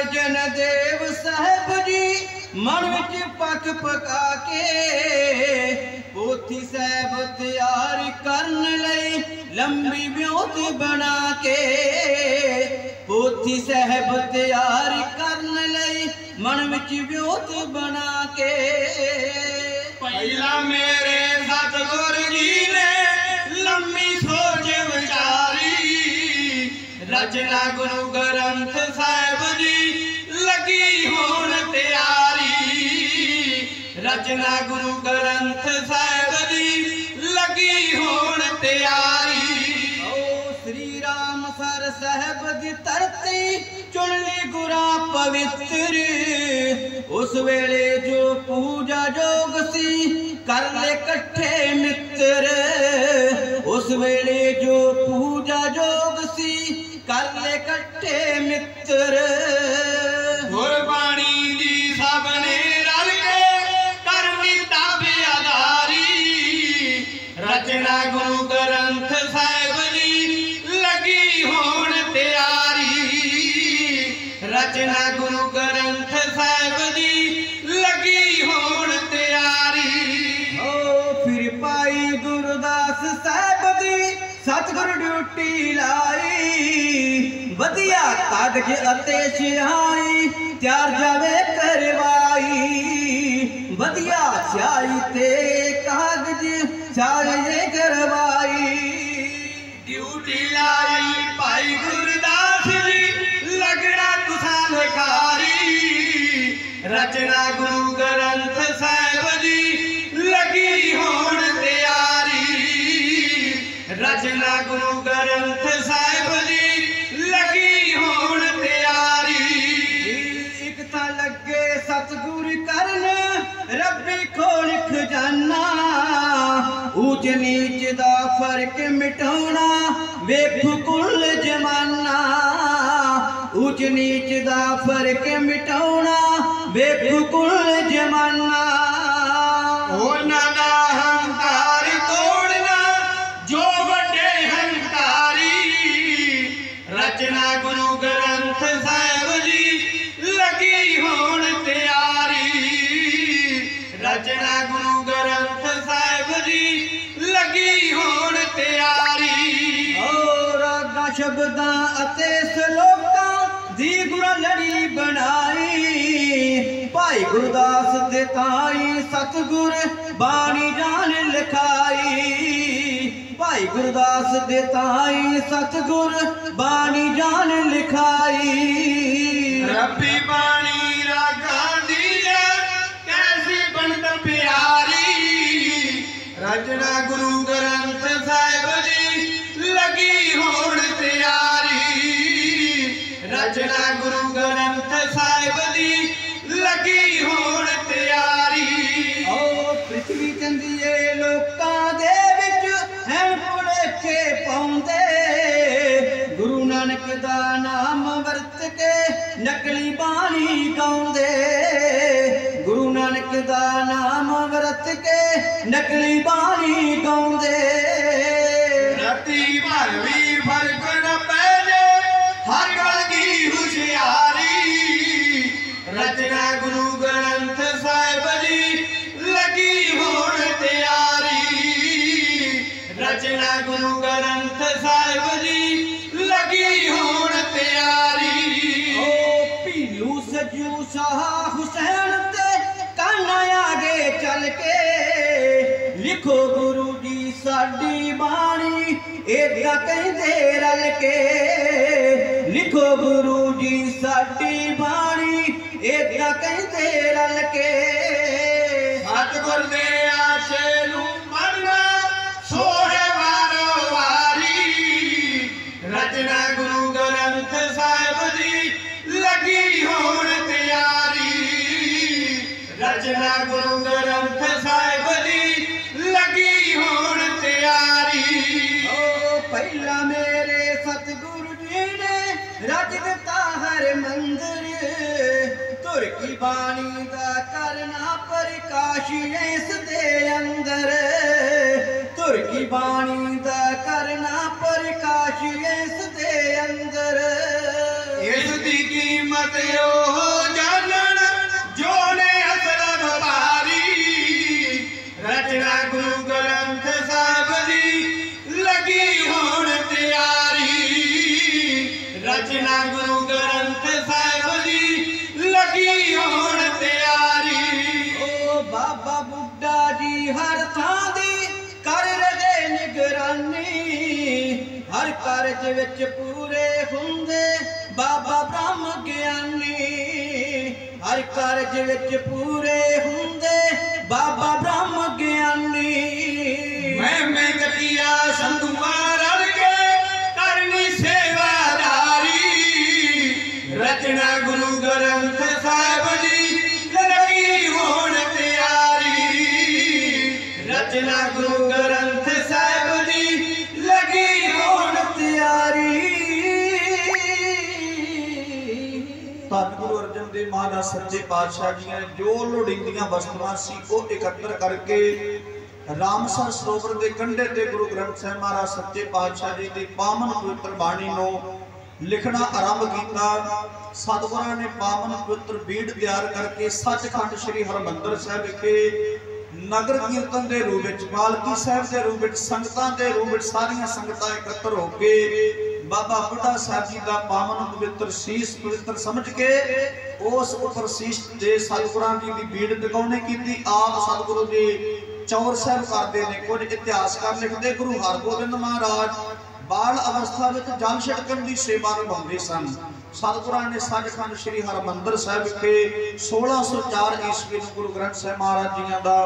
अर्जन देव साहब जी मन विच पक पका के पोथी साहब तैयार करन लई लंबी ब्योत बना के पोथी साहब तैयार करन लई मन विच ब्योत बना के पहला मेरे सतगुरु जी ने लंबी सोच विचारी रचना गुरु ग्रंथ साहिब जी लगी होण तैयारी रचना गुरु ग्रंथ साहिब जी लगी होण तैयारी ओ श्री राम सर साहब दी धरती चुन ली गुरा पवित्र उस वेले जो पूजा जोग सी कर ले कट्ठे मित्र उस वेले जो पूजा जोग सी कर ले कट्ठे मित्र गुरबाणी दी सबने रल के करनी ताबेदारी रचना गुरु ग्रंथ साहिब जी लगी होण तैयारी रचना गुरु ग्रंथ साहिब जी लगी होण तैयारी ओ फिर पाई गुरदास साहब दी सतगुरु ड्यूटी लाई वधिया कागज अते स्याही त्यार जावे करवाई वधिया स्याही ते कागज स्याही करवाई ड्यूटी लाई भाई गुरदास जी लगना तुसा लिखारी रचना गुरु ग्रंथ साहिब जी लगी होण तैयारी रचना गुरु ग्रंथ साहिब जी लगी होण तैयारी एक तां लगे सतगुरु करन रब्बी खोल खजाना ऊंच नीच दा फर्क मिटाउणा वेखो कुल जमाना ऊंच नीच दा फर्क मिटाउणा वेखो कुल जमाना ਉਹਨਾਂ ਦਾ ਹੰਕਾਰ ਤੋੜਨਾ ਜੋ ਵੱਡੇ ਹੰਕਾਰੀ ਰਚਨਾ ਗੁਰੂ ਗ੍ਰੰਥ ਸਾਹਿਬ ਜੀ ਲੱਗੀ ਹੋਣ ਤਿਆਰੀ ਰਚਨਾ ਗੁਰੂ ਗ੍ਰੰਥ ਸਾਹਿਬ ਜੀ ਲੱਗੀ ਹੋਣ ਤਿਆਰੀ और रागा शब्दां अते सलोकां दी गुरा लड़ी बनाई भाई गुरदास दे ताई सतगुर बाणी जान लिखाई भाई गुरदास दे ताई सतगुर बाणी जान लिखाई रब्बी बाणी रागां दी कैसी बनत प्यारी रचना गुरु ग्रंथ साहिब जी लगी होण तैयारी रचना गुरु ग्रंथ साहिब जी लगी होण तैयारी ओ पृथ्वी चंदिए लोकां दे विच हैं भुलेखे पाउंदे गुरु नानक दा नाम वरत के नकली बाणी गाउंदे गुरु नानक दा नाम वरत के नकली बाणी गाउंदे रती भर भी फर्क न पैजे हर गल की हुशियारी रचना गुरु ग्रंथ साहिब जी लगी होण तैयारी रचना गुरु ग्रंथ साहिब जी लगी होण तैयारी ओ पीलू सजू शाह हुसैन ते काना आगे चल के लिखो गुरु जी साडी बाणी एदा कहंदे रल के लिखो गुरु जी साडी बाणी एदा कहंदे रल के सतगुर दे आशे नूं पढ़ना सोहे वारो वारी रचना गुरु ग्रंथ साहिब जी लगी होण तैयारी रचना गुरु ग्रंथ साहिब जी लगी होण तैयारी ओ पहला मेरे सतगुरु जी ने रच दिता हर मंदिर तुर की बाणी दा करना प्रकाश इस दे अंदर तुर की बाणी दा करना प्रकाश इस दे अंदर इस दी कीमत ओ कारज विच पूरे हुंदे बाबा ब्रह्म ज्ञानी, हर कारज विच पूरे हुंदे बाबा ब्रह्म ज्ञानी। मैं कतिया संधुआ रल के करनी सेवादारी, रचना गुरु ग्रंथ साहिब जी लगी होण तैयारी, रचना गुरु ग्रंथ साहिब जी लगी होण तैयारी। धन गुरु अर्जन देव महाराज सच्चे पातशाह जी ने जो लोड़ींदियां वस्तुआं सी वो एकत्र करके रामसर सरोवर के कंढे ते गुरु ग्रंथ साहिब महाराज सच्चे पातशाह जी की पावन पवित्र बाणी नूं लिखना आरंभ किया। सतगुरां ने पावन पवित्र बीड़ तैयार करके सचखंड श्री हरमंदर साहिब विखे नगर कीर्तन के रूप में, पालकी साहिब के रूप में, संगतां के रूप में सारियां संगतां एकत्र होके बाबा बुढ़ा साहब जी का पावन पवित्र शीश पवित्र समझ के उस उपर शीश दे सतगुरां जी की बीड़ टिकाउने की। आप सतगुरु जी चौर साहब करते हैं। कुछ इतिहासकार लिखते गुरु हरगोबिंद महाराज बाल अवस्था में जल छिड़कण की सेवा निभाते सन। सतगुरां ने सचखंड श्री हरमंदर साहिब विखे 1604 ईस्वी गुरु ग्रंथ साहिब महाराज जी का